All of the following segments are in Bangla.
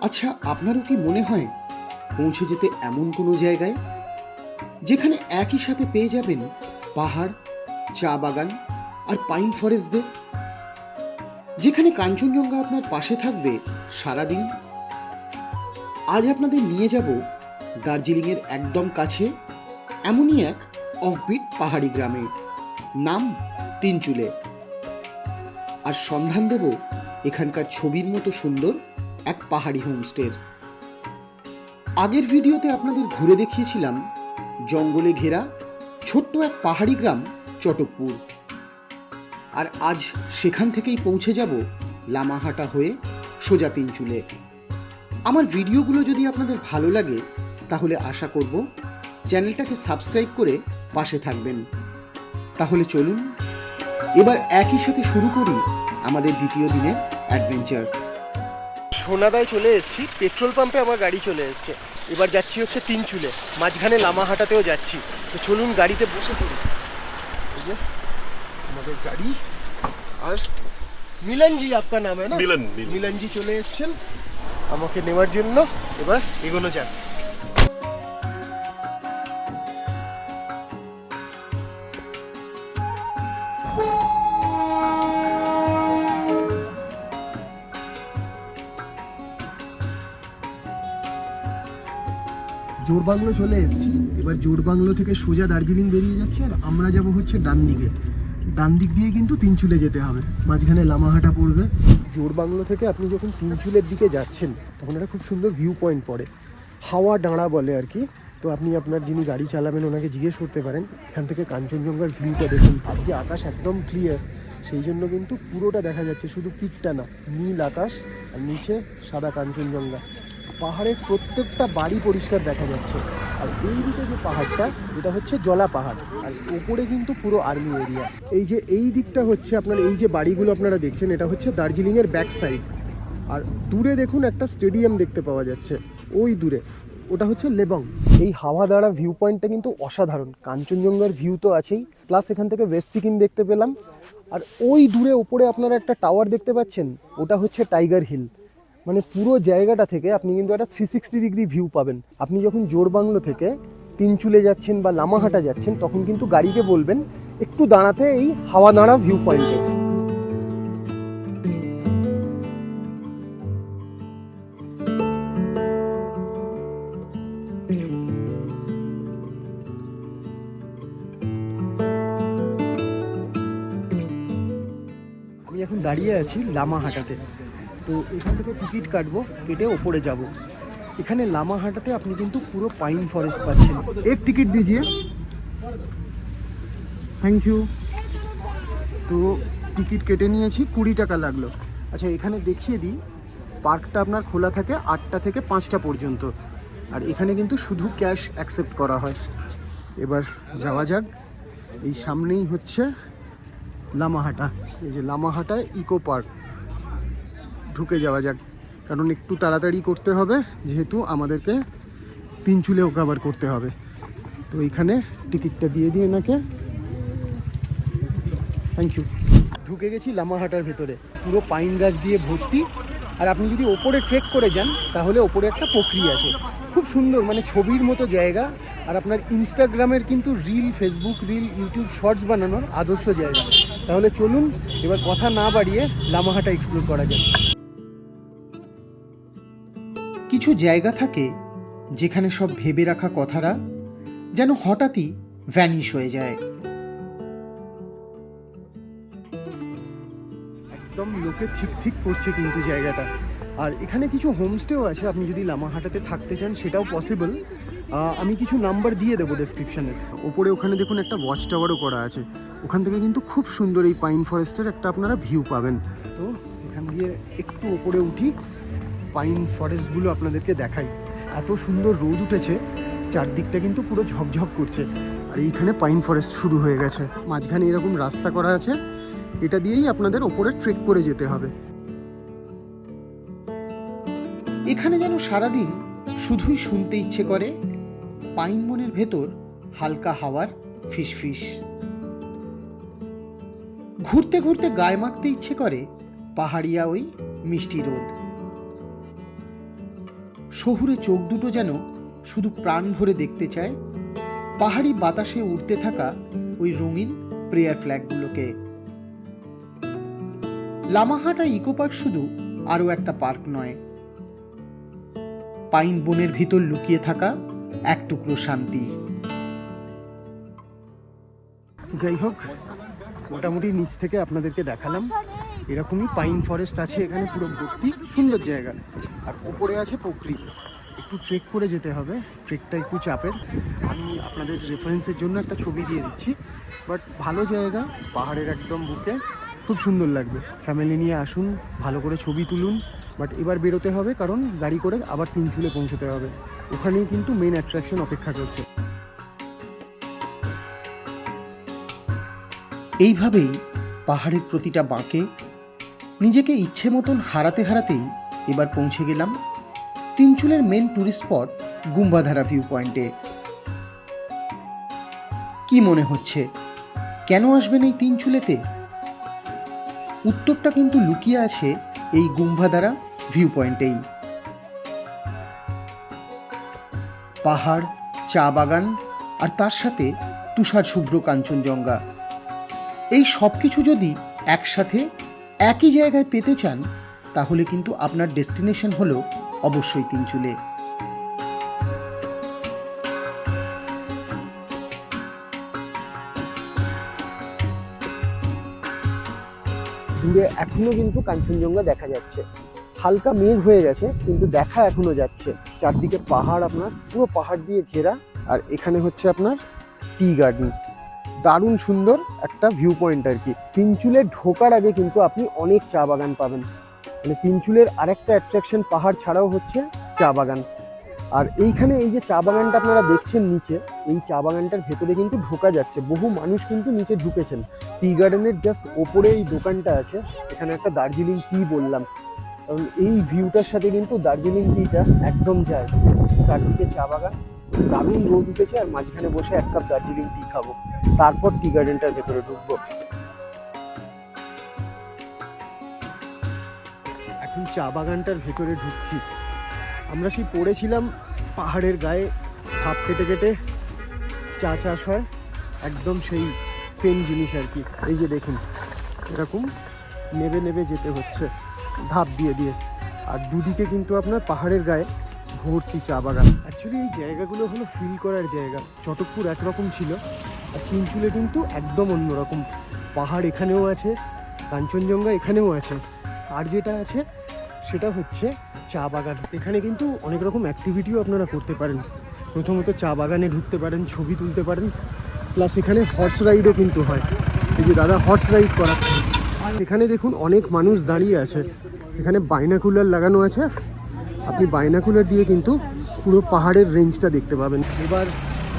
আচ্ছা, আপনারও কি মনে হয় পৌঁছে যেতে এমন কোনো জায়গায় যেখানে একই সাথে পেয়ে যাবেন পাহাড়, চা বাগান আর পাইন ফরেস্টদের, যেখানে কাঞ্চনজঙ্ঘা আপনার পাশে থাকবে সারাদিন? আজ আপনাদের নিয়ে যাব দার্জিলিংয়ের একদম কাছে এমনই এক অফবিট পাহাড়ি গ্রামে, নাম তিনচুলে। আর সন্ধান দেব এখানকার ছবির মতো সুন্দর এক পাহাড়ি হোমস্টের। আগের ভিডিওতে আপনাদের ঘুরে দেখিয়েছিলাম জঙ্গলে ঘেরা ছোট্ট এক পাহাড়ি গ্রাম চটকপুর, আর আজ সেখান থেকেই পৌঁছে যাব লামাহাটা হয়ে সোজা তিনচুলে। আমার ভিডিওগুলো যদি আপনাদের ভালো লাগে তাহলে আশা করব চ্যানেলটাকে সাবস্ক্রাইব করে পাশে থাকবেন। তাহলে চলুন এবার একই সাথে শুরু করি আমাদের দ্বিতীয় দিনের অ্যাডভেঞ্চার। সোনাদায় চলে এসেছি, পেট্রোল পাম্পে আমার গাড়ি চলে এসছে। এবার যাচ্ছি হচ্ছে তিনচুলে, মাঝখানে লামাহাটাতেও যাচ্ছি। তো চলুন গাড়িতে বসে পড়ি। এই যে আমাদের গাড়ি, আর মিলনজি আপনার নাম না? মিলনজি চলে এসছেন আমাকে নেওয়ার জন্য। এবার এগোনো যাক। জোড়বাংলো চলে এসেছি। এবার জোড়বাংলো থেকে সোজা দার্জিলিং বেরিয়ে যাচ্ছে, আর আমরা যাব হচ্ছে ডান দিকে। ডান দিক দিয়ে কিন্তু তিনচুলে যেতে হবে, মাঝখানে লামাহাটা পড়বে। জোড়বাংলো থেকে আপনি যখন তিনচুলের দিকে যাচ্ছেন তখন একটা খুব সুন্দর ভিউ পয়েন্ট পড়ে, হাওয়া ডাঁড়া বলে আর কি। তো আপনি আপনার যিনি গাড়ি চালাবেন ওনাকে জিজ্ঞেস করতে পারেন। এখান থেকে কাঞ্চনজঙ্ঘার ভিউটা দেখুন। আজকে আকাশ একদম ক্লিয়ার, সেই জন্য কিন্তু পুরোটা দেখা যাচ্ছে, শুধু পিকটা না, নীল আকাশ আর নিচে সাদা কাঞ্চনজঙ্ঘা। পাহাড়ের প্রত্যেকটা বাড়ি পরিষ্কার দেখা যাচ্ছে। আর এই দিকে যে পাহাড়টা, এটা হচ্ছে জলা পাহাড়, আর ওপরে কিন্তু পুরো আর্মি এরিয়া। এই যে এই দিকটা হচ্ছে আপনার, এই যে বাড়িগুলো আপনারা দেখছেন, এটা হচ্ছে দার্জিলিংয়ের ব্যাক সাইড। আর দূরে দেখুন একটা স্টেডিয়াম দেখতে পাওয়া যাচ্ছে, ওই দূরে ওটা হচ্ছে লেবং। এই হাওয়া দাঁড়া ভিউ পয়েন্টটা কিন্তু অসাধারণ। কাঞ্চনজঙ্ঘার ভিউ তো আছেই, প্লাস এখান থেকে ওয়েস্ট সিকিম দেখতে পেলাম। আর ওই দূরে ওপরে আপনারা একটা টাওয়ার দেখতে পাচ্ছেন, ওটা হচ্ছে টাইগার হিল। মানে পুরো জায়গাটা থেকে আপনি কিন্তু একটা 360 ডিগ্রি ভিউ পাবেন। আপনি যখন জোড়বাংলো থেকে তিনচুলে যাচ্ছেন বা লামাহাটা যাচ্ছেন তখন কিন্তু গাড়িকে বলবেন একটু দাঁড়াতে এই হাওয়া দাঁড়া ভিউ পয়েন্টে। আমি এখন দাঁড়িয়ে আছি লামাহাটাতে। তো এখান থেকে টিকিট কাটবো, কেটে ওপরে যাব। এখানে লামাহাটাতে আপনি কিন্তু পুরো পাইন ফরেস্ট পাচ্ছেন। এক টিকিট দিজিয়ে, থ্যাংক ইউ। তো টিকিট কেটে নিয়েছি, 20 টাকা লাগলো। আচ্ছা, এখানে দেখিয়ে দিই, পার্কটা আপনার খোলা থাকে 8টা থেকে 5টা পর্যন্ত, আর এখানে কিন্তু শুধু ক্যাশ অ্যাকসেপ্ট করা হয়। এবার যাওয়া যাক। এই সামনেই হচ্ছে লামাহাটা, এই যে লামাহাটা ইকো পার্ক। ঢুকে যাওয়া যাক, কারণ একটু তাড়াতাড়ি করতে হবে, যেহেতু আমাদেরকে তিনচুলেও কভার করতে হবে। তো এইখানে টিকিটটা দিয়ে দিই এনাকে, থ্যাংক ইউ। ঢুকে গেছি লামাহাটার ভেতরে, পুরো পাইন গাছ দিয়ে ভর্তি। আর আপনি যদি ওপরে ট্রেক করে যান তাহলে ওপরে একটা পুকুর আছে, খুব সুন্দর, মানে ছবির মতো জায়গা। আর আপনার ইনস্টাগ্রামের কিন্তু reel, facebook reel, YouTube shorts বানানোর আদর্শ জায়গা। তাহলে চলুন এবার কথা না বাড়িয়ে লামাহাটা এক্সপ্লোর করা যায়। কিছু জায়গা থাকে যেখানে সব ভেবে রাখা কথাটা যেন হঠাৎই ভ্যানিশ হয়ে যায়। একদম লোকে ঠিক ঠিক করছে কিন্তু জায়গাটা। আর এখানে কিছু হোমস্টেও আছে, আপনি যদি লামাহাটাতে থাকতে চান সেটাও পসিবল। আমি কিছু নাম্বার দিয়ে দেবো ডেসক্রিপশানে। ওপরে ওখানে দেখুন একটা ওয়াচ টাওয়ারও করা আছে, ওখান থেকে কিন্তু খুব সুন্দর এই পাইন ফরেস্টের একটা আপনারা ভিউ পাবেন। তো এখান দিয়ে একটু ওপরে উঠি, পাইন ফরেস্টগুলো আপনাদেরকে দেখাই। এত সুন্দর রোদ উঠেছে, চারদিকটা কিন্তু পুরো ঝকঝক করছে। আর এইখানে পাইন ফরেস্ট শুরু হয়ে গেছে, মাঝখানে এরকম রাস্তা করা আছে, এটা দিয়েই আপনাদের ওপরে ট্রেক করে যেতে হবে। এখানে যেন সারাদিন শুধুই শুনতে ইচ্ছে করে পাইন বনের ভেতর হালকা হাওয়ার ফিসফিস। ঘুরতে ঘুরতে গায়ে মাখতে ইচ্ছে করে পাহাড়িয়া ওই মিষ্টি রোদ। শহুরে চোখ দুটো যেন শুধু প্রাণ ভরে দেখতে চায় পাহাড়ি বাতাসে উড়তে থাকা ওই রঙিন প্রেয়ার ফ্ল্যাগগুলোকে। লামাহাটা ইকো পার্ক শুধু আরও একটা পার্ক নয়, পাইন বনের ভিতর লুকিয়ে থাকা এক টুকরো শান্তি। যাই হোক, মোটামুটি নিচ থেকে আপনাদেরকে দেখালাম। এরকমই পাইন ফরেস্ট আছে এখানে, পুরো ভর্তি, সুন্দর জায়গা। আর উপরে আছে পোখরি, একটু ট্রেক করে যেতে হবে, ট্রেকটা একটু চাপের। আমি আপনাদের রেফারেন্সের জন্য একটা ছবি দিয়ে দিচ্ছি, বাট ভালো জায়গা, পাহাড়ের একদম বুকে, খুব সুন্দর লাগবে। ফ্যামিলি নিয়ে আসুন, ভালো করে ছবি তুলুন। বাট এবার বেরোতে হবে, কারণ গাড়ি করে আবার তিনচুলে পৌঁছতে হবে। ওখানেই কিন্তু মেন অ্যাট্রাকশন অপেক্ষা করছে। এইভাবেই পাহাড়ের প্রতিটা বাঁকে নিজেকে ইচ্ছে মতন হারাতে হারাতেই এবার পৌঁছে গেলাম তিনচুলের মেন ট্যুরিস্ট স্পট গুম্বাধারা ভিউ পয়েন্টে। কি মনে হচ্ছে কেন আসবেন এই তিনচুলেতে? উত্তরটা কিন্তু লুকিয়ে আছে এই গুম্বাধারা ভিউ পয়েন্টেই। পাহাড়, চা বাগান আর তার সাথে তুষার শুভ্র কাঞ্চনজঙ্ঘা, এই সব কিছু যদি একসাথে একই জায়গায় পেতে চান তাহলে কিন্তু আপনার ডেস্টিনেশন হলো অবশ্যই তিনচুলে। দূরে এখনো কিন্তু কাঞ্চনজঙ্ঘা দেখা যাচ্ছে, হালকা মেঘ হয়ে গেছে কিন্তু দেখা এখনো যাচ্ছে। চারদিকে পাহাড়, আপনার পুরো পাহাড় দিয়ে ঘেরা। আর এখানে হচ্ছে আপনার টি গার্ডেন, দারুণ সুন্দর একটা ভিউ পয়েন্ট আর কি। তিনচুলে ঢোকার আগে কিন্তু আপনি অনেক চা বাগান পাবেন। মানে তিনচুলের আরেকটা অ্যাট্রাকশন পাহাড় ছাড়াও হচ্ছে চা বাগান। আর এইখানে এই যে চা বাগানটা আপনারা দেখছেন নিচে, এই চা বাগানটার ভেতরে কিন্তু ঢোকা যাচ্ছে, বহু মানুষ কিন্তু নিচে ঢুকেছেন। টি গার্ডেনের জাস্ট ওপরে এই দোকানটা আছে, এখানে একটা দার্জিলিং টি বললাম, কারণ এই ভিউটার সাথে কিন্তু দার্জিলিং টিটা একদম যায়। চারদিকে চা বাগান, দারুণ রোদ উঠেছে, আর মাঝখানে বসে এক কাপ দার্জিলিং টি খাবো, তারপর টি গার্ডেনটার ভেতরে ঢুকবো। এখন চা বাগানটার ভেতরে ঢুকছি। আমরা সেই পড়েছিলাম পাহাড়ের গায়ে ধাপ কেটে কেটে চা চাষ হয়, একদম সেই সেম জিনিস আর কি। এই যে দেখুন, এরকম নেবে নেবে যেতে হচ্ছে ধাপ দিয়ে দিয়ে, আর দুদিকে কিন্তু আপনার পাহাড়ের গায়ে ভর্তি চা বাগান। অ্যাকচুয়ালি এই জায়গাগুলো হলো ফিল করার জায়গা। চটকপুর একরকম ছিল, আর তিনচুলে কিন্তু একদম অন্যরকম। পাহাড় এখানেও আছে, কাঞ্চনজঙ্ঘা এখানেও আছে, আর যেটা আছে সেটা হচ্ছে চা বাগান। এখানে কিন্তু অনেক রকম অ্যাক্টিভিটিও আপনারা করতে পারেন। প্রথমত চা বাগানে ঢুকতে পারেন, ছবি তুলতে পারেন, প্লাস এখানে হর্স রাইডও কিন্তু হয়। এই যে দাদা হর্স রাইড করাচ্ছে। আর এখানে দেখুন অনেক মানুষ দাঁড়িয়ে আছে, এখানে বাইনাকুলার লাগানো আছে, আপনি বাইনাকুলার দিয়ে কিন্তু পুরো পাহাড়ের রেঞ্জটা দেখতে পাবেন। এবার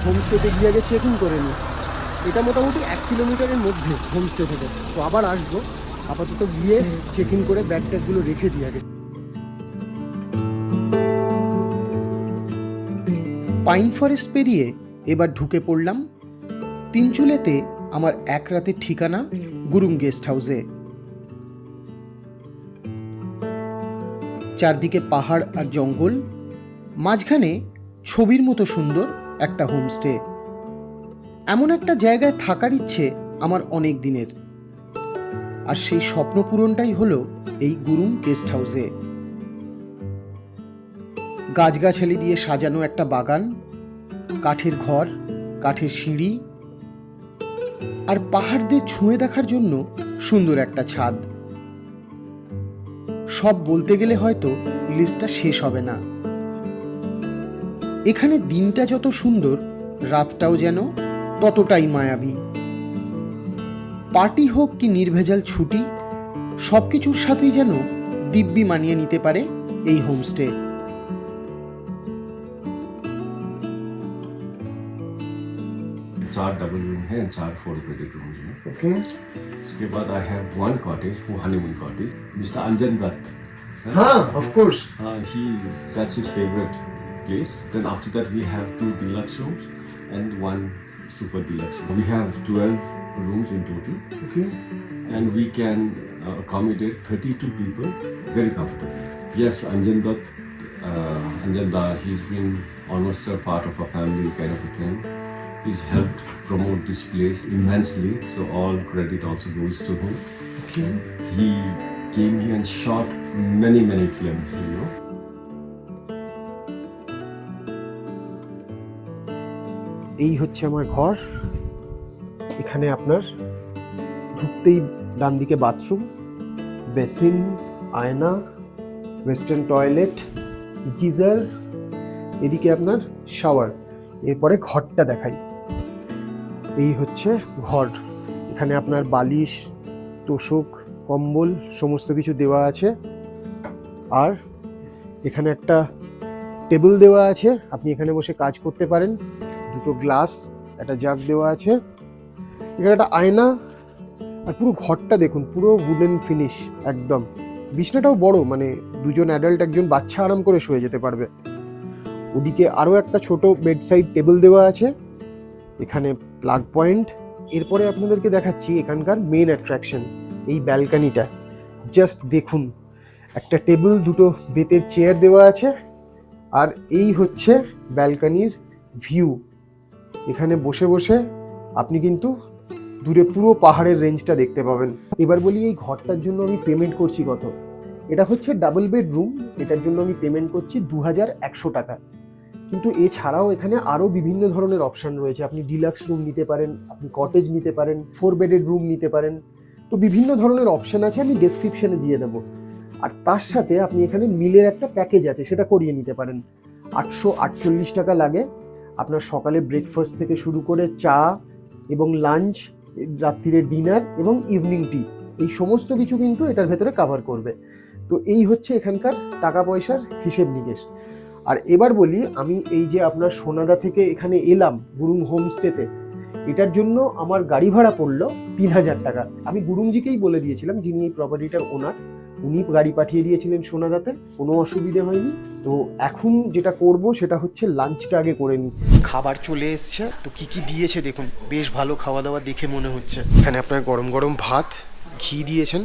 হোমস্টেতে গিয়ে আগে চেক ইন করে নিই। এটা মোটামুটি 1 কিলোমিটারের মধ্যে হোমস্টে থেকে, তো আবার আসবো। আপাতত গিয়ে চেক ইন করে ব্যাগ ট্যাগগুলো রেখে দিই আগে। পাইন ফরেস্ট পেরিয়ে এবার ঢুকে পড়লাম তিনচুলেতে আমার এক রাতের ঠিকানা গুরুং গেস্ট হাউসে। চারদিকে পাহাড় আর জঙ্গল, মাঝখানে ছবির মতো সুন্দর একটা হোমস্টে। এমন একটা জায়গায় থাকার ইচ্ছে আমার অনেক দিনের, আর সেই স্বপ্ন পূরণটাই হলো এই গুরুং গেস্ট হাউসে। গাছগাছালি দিয়ে সাজানো একটা বাগান, কাঠের ঘর, কাঠের সিঁড়ি, আর পাহাড়দের ছুঁয়ে দেখার জন্য সুন্দর একটা ছাদ। সব বলতে গেলে হয়তো লিস্টটা শেষ হবে না। এখানে দিনটা যত সুন্দর, রাতটাও যেন ততটাই মায়াবী। পার্টি হোক কি নির্ভেজাল ছুটি, সবকিছুর সাথেই যেন দিব্যি মানিয়ে নিতে পারে এই হোমস্টে। 4 डबल रूम है एंड 4 4 बेडेड रूम्स हैं। ओके, उसके बाद आई हैव वन कॉटेज, वो हनीमून कॉटेज, मिस्टर अंजन दत्त। हाँ, of course. That's his favorite place. Then after that we have 2 deluxe rooms and 1 super deluxe. We have 12 rooms in total, Okay. and we can accommodate 32 people very comfortably. Yes, Anjan Dutt and then he's been almost a part of our family kind of a thing. He's helped promote this place immensely, so all credit also goes to him. Okay. He came here and shot many films, you know. এই হচ্ছে আমার ঘর। এখানে আপনার ঢুকতেই ডান দিকে বাথরুম, বেসিন, আয়না, ওয়েস্টার্ন টয়লেট, গিজার, এদিকে আপনার শাওয়ার। এরপরে ঘরটা দেখাই। এই হচ্ছে ঘর। এখানে আপনার বালিশ, তোশক, কম্বল সমস্ত কিছু দেওয়া আছে। আর এখানে একটা টেবিল দেওয়া আছে, আপনি এখানে বসে কাজ করতে পারেন। দুটো গ্লাস, একটা জাগ দেওয়া আছে। এখানে একটা আয়না। আর পুরো ঘরটা দেখুন, পুরো উডেন ফিনিশ একদম। বিছনাটাও বড়, মানে দুজন অ্যাডাল্ট একজন বাচ্চা আরাম করে শুয়ে যেতে পারবে। ওদিকে আরও একটা ছোট বেডসাইড টেবিল দেওয়া আছে। এখানে প্লাগ পয়েন্ট। এরপরে আপনাদেরকে দেখাচ্ছি এখানকার মেন অ্যাট্রাকশন, এই ব্যালকানিটা। জাস্ট দেখুন, একটা টেবিল, দুটো বেতের চেয়ার দেওয়া আছে। আর এই হচ্ছে ব্যালকানির ভিউ। এখানে বসে বসে আপনি কিন্তু দূরে পুরো পাহাড়ের রেঞ্জটা দেখতে পাবেন। এবার বলি এই ঘরটার জন্য আমি পেমেন্ট করছি কত। এটা হচ্ছে ডাবল বেডরুম, এটার জন্য আমি পেমেন্ট করছি 2100 টাকা। কিন্তু এছাড়াও এখানে আরও বিভিন্ন ধরনের অপশান রয়েছে। আপনি ডিলাক্স রুম নিতে পারেন, আপনি কটেজ নিতে পারেন, 4 বেডেড রুম নিতে পারেন। তো বিভিন্ন ধরনের অপশান আছে, আমি ডেসক্রিপশানে দিয়ে দেবো। আর তার সাথে আপনি এখানে মিলের একটা প্যাকেজ আছে, সেটা করিয়ে নিতে পারেন। 848 টাকা লাগে। আপনার সকালে ব্রেকফাস্ট থেকে শুরু করে চা এবং লাঞ্চ, রাত্রিরে ডিনার এবং ইভিনিং টি, এই সমস্ত কিছু কিন্তু এটার ভেতরে কাভার করবে। তো এই হচ্ছে এখানকার টাকা পয়সার হিসেব নিকেশ। আর এবার বলি, আমি এই যে আপনার সোনাদা থেকে এখানে এলাম গুরুং হোমস্টেতে, এটার জন্য আমার গাড়ি ভাড়া পড়লো 3000 টাকা। আমি গুরুংজিকেই বলে দিয়েছিলাম, যিনি এই প্রপার্টিটার ওনার, উনি গাড়ি পাঠিয়ে দিয়েছিলেন সোনাদাতে, কোনো অসুবিধে হয়নি। তো এখন যেটা করব সেটা হচ্ছে লাঞ্চটা আগে করে নিই। খাবার চলে এসছে, তো কি কি দিয়েছে দেখুন, বেশ ভালো খাওয়া দাওয়া দেখে মনে হচ্ছে। এখানে আপনার গরম গরম ভাত, ঘি দিয়েছেন।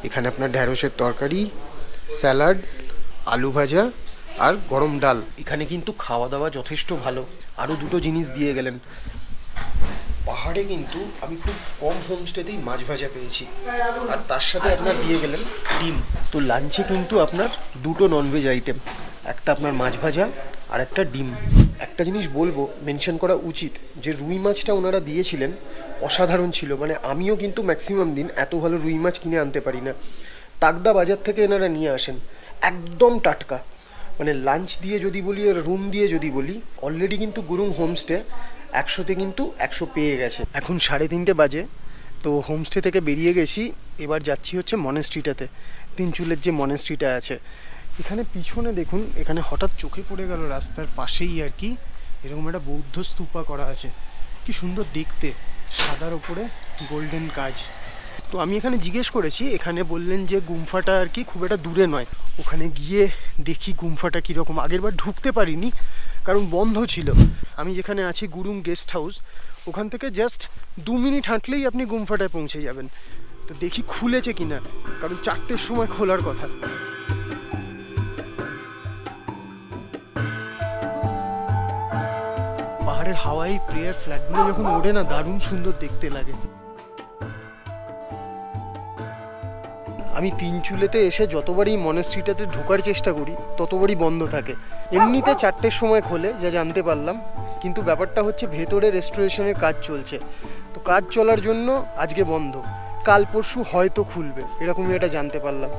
এখানে আপনার ঢ্যাঁড়সের তরকারি, স্যালাড, আলু ভাজা আর গরম ডাল। এখানে কিন্তু খাওয়া দাওয়া যথেষ্ট ভালো। আরও দুটো জিনিস দিয়ে গেলেন। পাহাড়ে কিন্তু আমি খুব কম হোমস্টেতেই মাছ ভাজা পেয়েছি, আর তার সাথে আপনার দিয়ে গেলেন ডিম। তো লাঞ্চে কিন্তু আপনার দুটো ননভেজ আইটেম, একটা আপনার মাছ ভাজা আর একটা ডিম। একটা জিনিস বলবো, মেনশন করা উচিত, যে রুই মাছটা ওনারা দিয়েছিলেন অসাধারণ ছিল। মানে আমিও কিন্তু ম্যাক্সিমাম দিন এত ভালো রুই মাছ কিনে আনতে পারি না। তাকদা বাজার থেকে এনারা নিয়ে আসেন, একদম টাটকা। মানে লাঞ্চ দিয়ে যদি বলি আর রুম দিয়ে যদি বলি, অলরেডি কিন্তু গুরুং হোমস্টে 100তে কিন্তু 100 পেয়ে গেছে। এখন 3:30 বাজে। তো হোমস্টে থেকে বেরিয়ে গেছি, এবার যাচ্ছি হচ্ছে মনেস্ট্রিটাতে, তিনচুলের যে মনেস্ট্রিটা আছে। এখানে পিছনে দেখুন, এখানে হঠাৎ চোখে পড়ে গেল রাস্তার পাশেই আর কি এরকম একটা বৌদ্ধ স্তূপা করা আছে। কি সুন্দর দেখতে, সাদার ওপরে গোল্ডেন কাজ। তো আমি এখানে জিজ্ঞেস করেছি, এখানে বললেন যে গুম্ফাটা আর কি খুব একটা দূরে নয়। ওখানে গিয়ে দেখি গুম্ফাটা কীরকম। আগেরবার ঢুকতে পারিনি কারণ বন্ধ ছিল। আমি যেখানে আছি গুরুং গেস্ট হাউস, ওখান থেকে জাস্ট 2 মিনিট হাঁটলেই আপনি গুম্ফাটায় পৌঁছে যাবেন। তো দেখি খুলেছে কিনা, কারণ 4টের সময় খোলার কথা। পাহাড়ের হাওয়াই প্রেয়ার ফ্ল্যাগগুলো যখন ওড়ে না, দারুণ সুন্দর দেখতে লাগে। আমি তিনচুলেতে এসে যতবারই মনেস্ট্রিটাতে ঢোকার চেষ্টা করি ততবারই বন্ধ থাকে। এমনিতে 4টের সময় খোলে, যা জানতে পারলাম, কিন্তু ব্যাপারটা হচ্ছে ভেতরে রেস্টোরেশনের কাজ চলছে। তো কাজ চলার জন্য আজকে বন্ধ, কাল পরশু হয়তো খুলবে, এরকমই এটা জানতে পারলাম।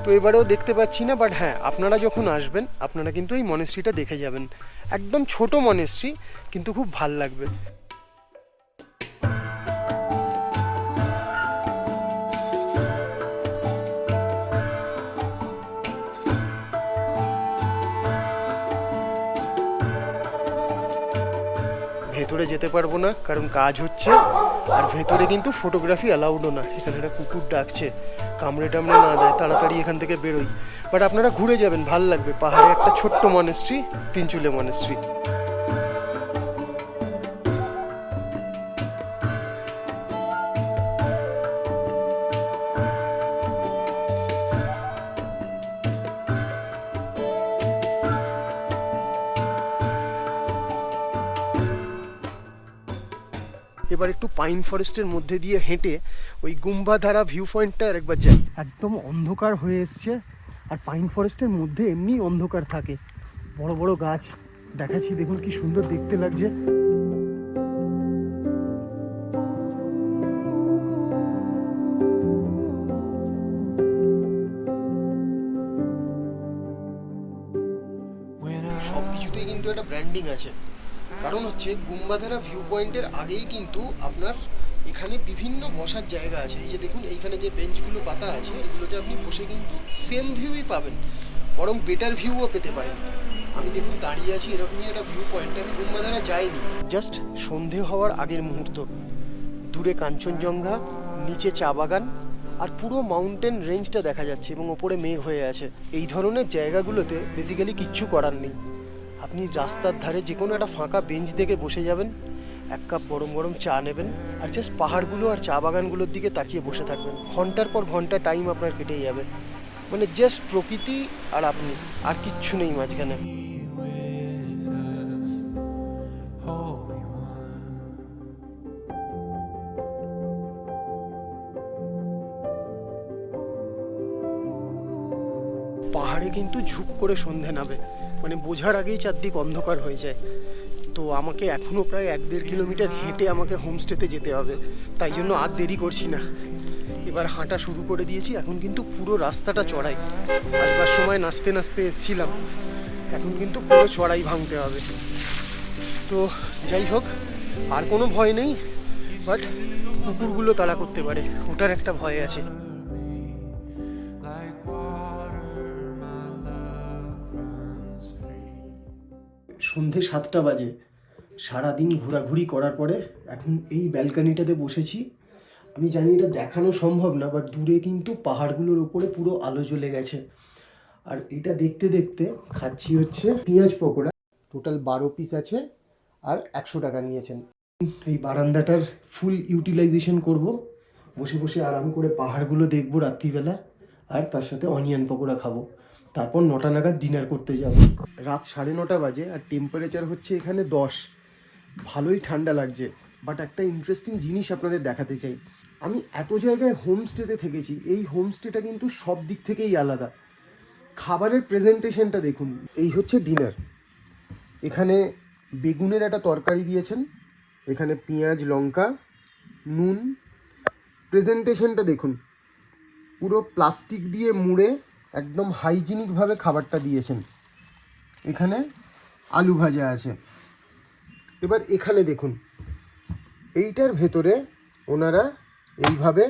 তো এবারেও দেখতে পাচ্ছি না, বাট হ্যাঁ, আপনারা যখন আসবেন আপনারা কিন্তু এই মনেস্ট্রিটা দেখে যাবেন। একদম ছোট মনেস্ট্রি, কিন্তু খুব ভাল লাগবে। ভেতরে যেতে পারবো না কারণ কাজ হচ্ছে, আর ভেতরে কিন্তু ফটোগ্রাফি অ্যালাউডও না। এখানে একটা কুকুর ডাকছে, কামড়ে টামড়ে না দেয় তাড়াতাড়ি এখান থেকে বেরোই। বাট আপনারা ঘুরে যাবেন, ভাল লাগবে। পাহাড়ে একটা ছোট্ট মনেস্ট্রি, তিনচুলে মনেস্ট্রি। এবার একটু পাইন ফরেস্টের মধ্যে দিয়ে হেঁটে ওই গুম্বাধারা ভিউ পয়েন্টটা আরেকবার যাই। একদম অন্ধকার হয়ে এসছে, আর পাইন ফরেস্টের মধ্যে এমনি অন্ধকার থাকে। বড় বড় গাছ দেখাচ্ছি, দেখুন কি সুন্দর দেখতে লাগছে। সব কিছুতেই কিন্তু একটা ব্র্যান্ডিং আছে, কারণ হচ্ছে গুম্বাধারা ভিউ পয়েন্টের আগেই কিন্তু আপনার এখানে বিভিন্ন বসার জায়গা আছে। এই যে দেখুন এইখানে যে বেঞ্চগুলো পাতা আছে, এগুলোতে আপনি বসে কিন্তু সেম ভিউই পাবেন, বরং বেটার ভিউও পেতে পারেন। আমি দেখুন দাঁড়িয়ে আছি এরকমই একটা ভিউ পয়েন্টে, আমি গুম্বাধারা যাইনি। জাস্ট সন্ধে হওয়ার আগের মুহূর্ত, দূরে কাঞ্চনজঙ্ঘা, নিচে চা বাগান, আর পুরো মাউন্টেন রেঞ্জটা দেখা যাচ্ছে এবং ওপরে মেঘ হয়ে আছে। এই ধরনের জায়গাগুলোতে বেসিক্যালি কিচ্ছু করার নেই, আপনি রাস্তার ধারে যে কোনো একটা ফাঁকা বেঞ্চ দেখে বসে যাবেন, এক কাপ গরম গরম চা নেবেন, আর জাস্ট পাহাড়গুলো আর চা বাগানগুলোর দিকে তাকিয়ে বসে থাকবেন। ঘন্টার পর ঘন্টা টাইম আপনার কেটেই যাবে, মানে জাস্ট প্রকৃতি আর আপনি, আর কিচ্ছু নেই মাঝখানে। পাহাড়ে কিন্তু ঝুপ করে সন্ধে নামে, মানে বোঝার আগেই চারদিক অন্ধকার হয়ে যায়। তো আমাকে এখনও প্রায় 1-1.5 কিলোমিটার হেঁটে আমাকে হোমস্টেতে যেতে হবে, তাই জন্য আর দেরি করছি না, এবার হাঁটা শুরু করে দিয়েছি। এখন কিন্তু পুরো রাস্তাটা চড়াই, আসবার সময় নাচতে নাচতে এসছিলাম, এখন কিন্তু পুরো চড়াই ভাঙতে হবে। তো যাই হোক, আর কোনো ভয় নেই, বাট কুকুরগুলো তাড়া করতে পারে, ওটার একটা ভয় আছে। সন্ধে 7টা বাজে, সারাদিন ঘোরাঘুরি করার পরে এখন এই ব্যালকনিটাতে বসেছি। আমি জানি এটা দেখানো সম্ভব না, বাট দূরে কিন্তু পাহাড়গুলোর ওপরে পুরো আলো জ্বলে গেছে। আর এটা দেখতে দেখতে খাচ্ছি হচ্ছে পেঁয়াজ পকোড়া, টোটাল 12 পিস আছে আর 100 টাকা নিয়েছেন। এই বারান্দাটার ফুল ইউটিলাইজেশন করব, বসে বসে আরাম করে পাহাড়গুলো দেখবো রাত্রিবেলা, আর তার সাথে অনিয়ন পকোড়া খাবো। তারপর 9টা নাগাদ ডিনার করতে যাব। রাত 9:30 বাজে আর টেম্পারেচার হচ্ছে এখানে 10, ভালোই ঠান্ডা লাগছে। বাট একটা ইন্টারেস্টিং জিনিস আপনাদের দেখাতে চাই, আমি এত জায়গায় হোমস্টেতে থেকেছি, এই হোমস্টেটা কিন্তু সব দিক থেকেই আলাদা। খাবারের প্রেজেন্টেশনটা দেখুন, এই হচ্ছে ডিনার, এখানে বেগুনের একটা তরকারি দিয়েছেন, এখানে পেঁয়াজ লঙ্কা নুন, প্রেজেন্টেশনটা দেখুন, পুরো প্লাস্টিক দিয়ে মুড়ে একদম হাইজিনিকভাবে খাবারটা দিয়েছেন। এখানে আলু ভাজা আছে। এবার এখানে দেখুন, এইটার ভেতরে ওনারা এইভাবে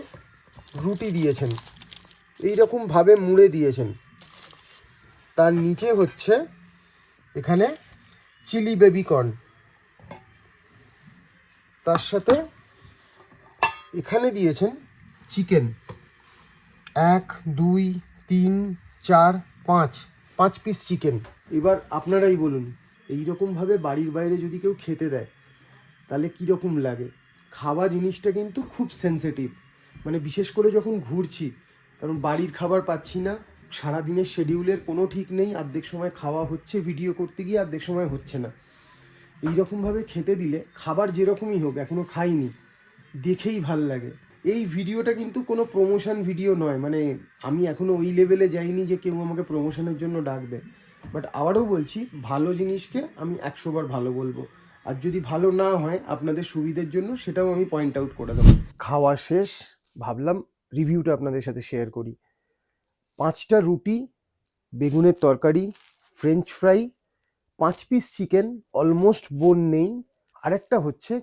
রুটি দিয়েছেন, এইরকমভাবে মুড়ে দিয়েছেন। তার নিচে হচ্ছে এখানে চিলি বেবি কর্ন, তার সাথে এখানে দিয়েছেন চিকেন, 1 2 3 4 5 পিস চিকেন। এবার আপনারাই বলুন, এইরকমভাবে বাড়ির বাইরে যদি কেউ খেতে দেয় তাহলে কীরকম লাগে। খাওয়া জিনিসটা কিন্তু খুব সেন্সিটিভ, মানে বিশেষ করে যখন ঘুরছি, কারণ বাড়ির খাবার পাচ্ছি না, সারাদিনের শেডিউলের কোনো ঠিক নেই, অর্ধেক সময় খাওয়া হচ্ছে ভিডিও করতে গিয়ে, অর্ধেক সময় হচ্ছে না। এইরকমভাবে খেতে দিলে, খাবার যেরকমই হোক, এখনও খাইনি, দেখেই ভাল লাগে। এই ভিডিওটা কিন্তু কোনো প্রমোশন ভিডিও নয়, মানে আমি এখনও ওই লেভেলে যাইনি যে কেউ আমাকে প্রমোশনের জন্য ডাকবে। বাট আবারও বলছি, ভালো জিনিসকে আমি 100 বার ভালো বলবো, আর যদি ভালো না হয় আপনাদের সুবিধের জন্য সেটাও আমি পয়েন্ট আউট করে দেবো। খাওয়া শেষ, ভাবলাম রিভিউটা আপনাদের সাথে শেয়ার করি। 5টা রুটি, বেগুনের তরকারি, French fry, 5 piece chicken, almost বোন নেই, আরেকটা হচ্ছে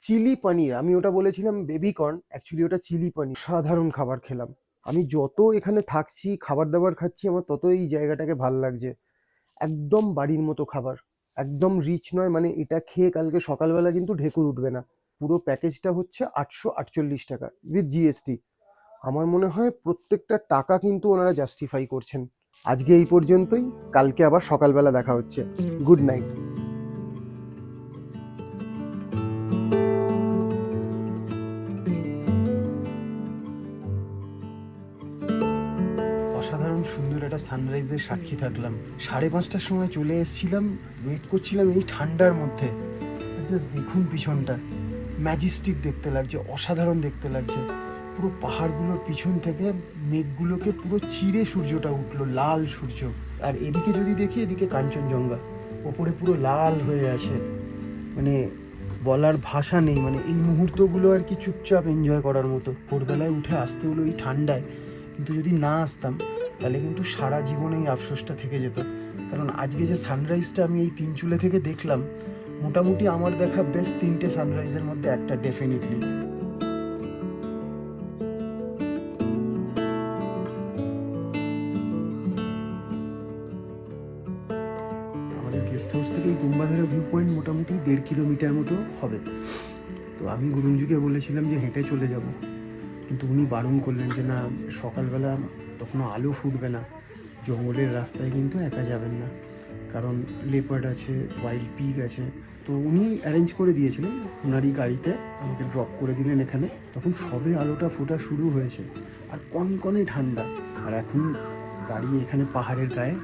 চিলি পনির, আমি ওটা বলেছিলাম বেবি কর্ন, অ্যাকচুয়ালি ওটা চিলি পনির। সাধারণ খাবার খেলাম। আমি যত এখানে থাকছি, খাবার দাবার খাচ্ছি, আমার তত এই জায়গাটাকে ভাল লাগছে। একদম বাড়ির মতো খাবার, একদম রিচ নয়, মানে এটা খেয়ে কালকে সকালবেলা কিন্তু ঢেকুর উঠবে না। পুরো প্যাকেজটা হচ্ছে 848 টাকা উইথ জিএসটি। আমার মনে হয় প্রত্যেকটা টাকা কিন্তু ওনারা জাস্টিফাই করছেন। আজকে এই পর্যন্তই, কালকে আবার সকালবেলা দেখা হচ্ছে। Good night. অসাধারণ সুন্দর একটা সানরাইজের সাক্ষী থাকলাম। 5:30টার সময় চলে এসেছিলাম, ওয়েট করছিলাম এই ঠান্ডার মধ্যে। জাস্ট দেখুন পিছনটা, ম্যাজেস্টিক দেখতে লাগছে, অসাধারণ দেখতে লাগছে। পুরো পাহাড়গুলোর পিছন থেকে মেঘগুলোকে পুরো চিরে সূর্যটা উঠলো, লাল সূর্য। আর এদিকে যদি দেখি, এদিকে কাঞ্চনজঙ্ঘা ওপরে পুরো লাল হয়ে আছে, মানে বলার ভাষা নেই। মানে এই মুহূর্তগুলো আর কি চুপচাপ এনজয় করার মতো। ভোরবেলায় উঠে আসতে হলো এই ঠান্ডায়, কিন্তু যদি না আসতাম তাহলে কিন্তু সারা জীবনে এই আফসোসটা থেকে যেত। কারণ আজকে যে সানরাইজটা আমি এই তিনচুলে থেকে দেখলাম, মোটামুটি আমার দেখা বেস্ট 3টে সানরাইজের মধ্যে একটা ডেফিনেটলি। আমাদের গেস্ট হাউস থেকে এই গুম্বাধারা ভিউ পয়েন্ট মোটামুটি 1.5 কিলোমিটার মতো হবে। তো আমি গুরুঞ্জিকে বলেছিলাম যে হেঁটে চলে যাব, কিন্তু উনি বারণ করলেন যে না, সকালবেলা তখনও আলো ফুটবে না, জঙ্গলের রাস্তায় কিন্তু একা যাবেন না, কারণ লেপার্ড আছে, ওয়াইল্ড পিগ আছে। তো উনি অ্যারেঞ্জ করে দিয়েছিলেন, ওনারই গাড়িতে আমাকে ড্রপ করে দিলেন এখানে। তখন সবে আলোটা ফোটা শুরু হয়েছে আর কনকনে ঠান্ডা। আর এখন দাঁড়িয়ে এখানে পাহাড়ের গায়ে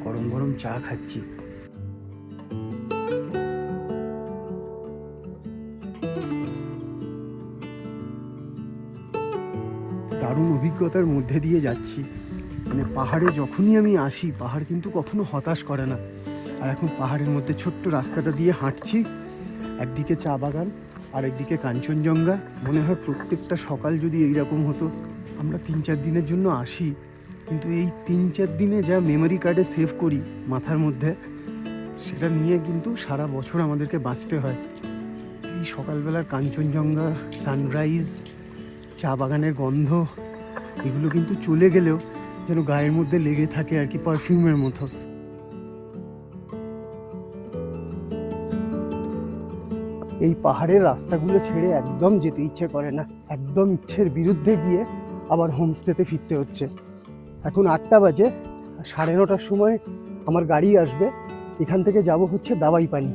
গরম গরম চা খাচ্ছি। দারুণ অভিজ্ঞতার মধ্যে দিয়ে যাচ্ছি। মানে পাহাড়ে যখনই আমি আসি, পাহাড় কিন্তু কখনো হতাশ করে না। আর এখন পাহাড়ের মধ্যে ছোট্ট রাস্তাটা দিয়ে হাঁটছি, একদিকে চা বাগান আর একদিকে কাঞ্চনজঙ্ঘা। মনে হয় প্রত্যেকটা সকাল যদি এইরকম হতো। আমরা 3-4 দিনের জন্য আসি, কিন্তু এই 3-4 দিনে যা মেমোরি কার্ডে সেভ করি মাথার মধ্যে, সেটা নিয়ে কিন্তু সারা বছর আমাদেরকে বাঁচতে হয়। এই সকালবেলার কাঞ্চনজঙ্ঘা, সানরাইজ, চা বাগানের গন্ধ, এগুলো কিন্তু চলে গেলেও যেন গায়ের মধ্যে লেগে থাকে আর কি, পারফিউমের মতো। এই পাহাড়ের রাস্তাগুলো ছেড়ে একদম যেতে ইচ্ছে করে না, একদম ইচ্ছের বিরুদ্ধে গিয়ে আবার হোমস্টেতে ফিরতে হচ্ছে। এখন 8টা বাজে, 9:30টার সময় আমার গাড়ি আসবে। এখান থেকে যাব হচ্ছে দাওয়াই পানি।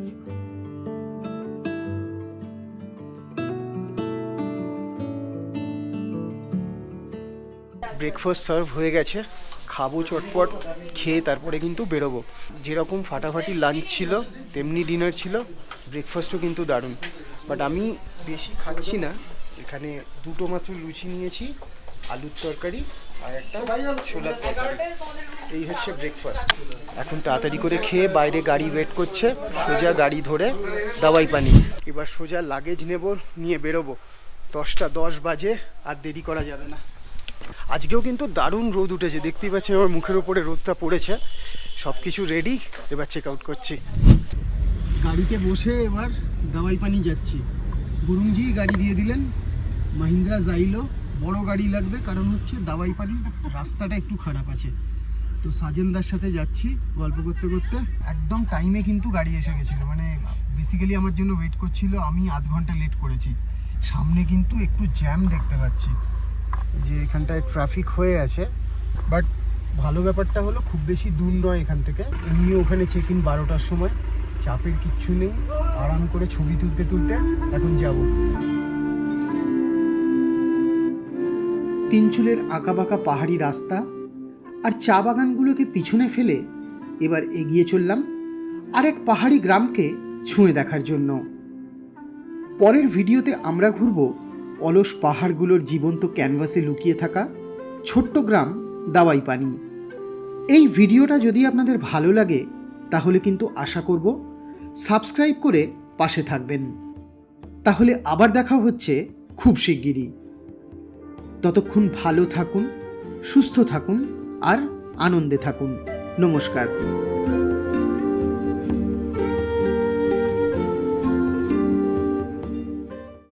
ব্রেকফাস্ট সার্ভ হয়ে গেছে, খাবো চটপট, খেয়ে তারপরে কিন্তু বেরোবো। যেরকম ফাটাফাটি লাঞ্চ ছিল তেমনি ডিনার ছিল, ব্রেকফাস্টও কিন্তু দারুণ। বাট আমি বেশি খাচ্ছি না, এখানে 2টো মাত্র লুচি নিয়েছি, আলুর তরকারি আর একটা ছোলার তরকারি। এই হচ্ছে ব্রেকফাস্ট। এখন তাড়াতাড়ি করে খেয়ে বাইরে গাড়ি ওয়েট করছে, সোজা গাড়ি ধরে দাওয়াই পানি। এবার সোজা লাগেজ নেব, নিয়ে বেরোবো। 10টা 10 বাজে, আর দেরি করা যাবে না। আজকেও কিন্তু দারুণ রোদ উঠেছে, দেখতেই পাচ্ছেন আমার মুখের উপরে রোদটা পড়েছে। সব কিছু রেডি, এবার চেক আউট করছি। গাড়িতে বসে এবার দাওয়াই পানি যাচ্ছি। গুরুঞ্জি গাড়ি দিয়ে দিলেন, মাহিন্দ্রা জাইলো। বড় গাড়ি লাগবে, কারণ হচ্ছে দাওয়াই পানি রাস্তাটা একটু খারাপ আছে। তো সাজেনদার সাথে যাচ্ছি গল্প করতে করতে। একদম টাইমে কিন্তু গাড়ি এসে গেছিলো, মানে বেসিক্যালি আমার জন্য ওয়েট করছিল, আমি আধ ঘন্টা লেট করেছি। সামনে কিন্তু একটু জ্যাম দেখতে পাচ্ছি, যে এখানটায় ট্রাফিক হয়ে আছে। বাট ভালো ব্যাপারটা হলো খুব বেশি দূর নয় এখান থেকে। এমনি ওখানে চেক ইন 12টার সময়, চাপের কিচ্ছু নেই। আরাম করে ছবি তুলতে তুলতে এখন যাব। তিনচুলের আঁকাবাঁকা পাহাড়ি রাস্তা আর চা বাগানগুলোকে পিছনে ফেলে এবার এগিয়ে চললাম আরেক পাহাড়ি গ্রামকে ছুঁয়ে দেখার জন্য। পরের ভিডিওতে আমরা ঘুরব অলস পাহাড়গুলোর জীবন্ত ক্যানভাসে লুকিয়ে থাকা ছোট্ট গ্রাম দাওয়াই পানি। এই ভিডিওটা যদি আপনাদের ভালো লাগে তাহলে কিন্তু আশা করব সাবস্ক্রাইব করে পাশে থাকবেন। তাহলে আবার দেখা হচ্ছে খুব শিগগিরই। ততক্ষণ ভালো থাকুন, সুস্থ থাকুন আর আনন্দে থাকুন। নমস্কার।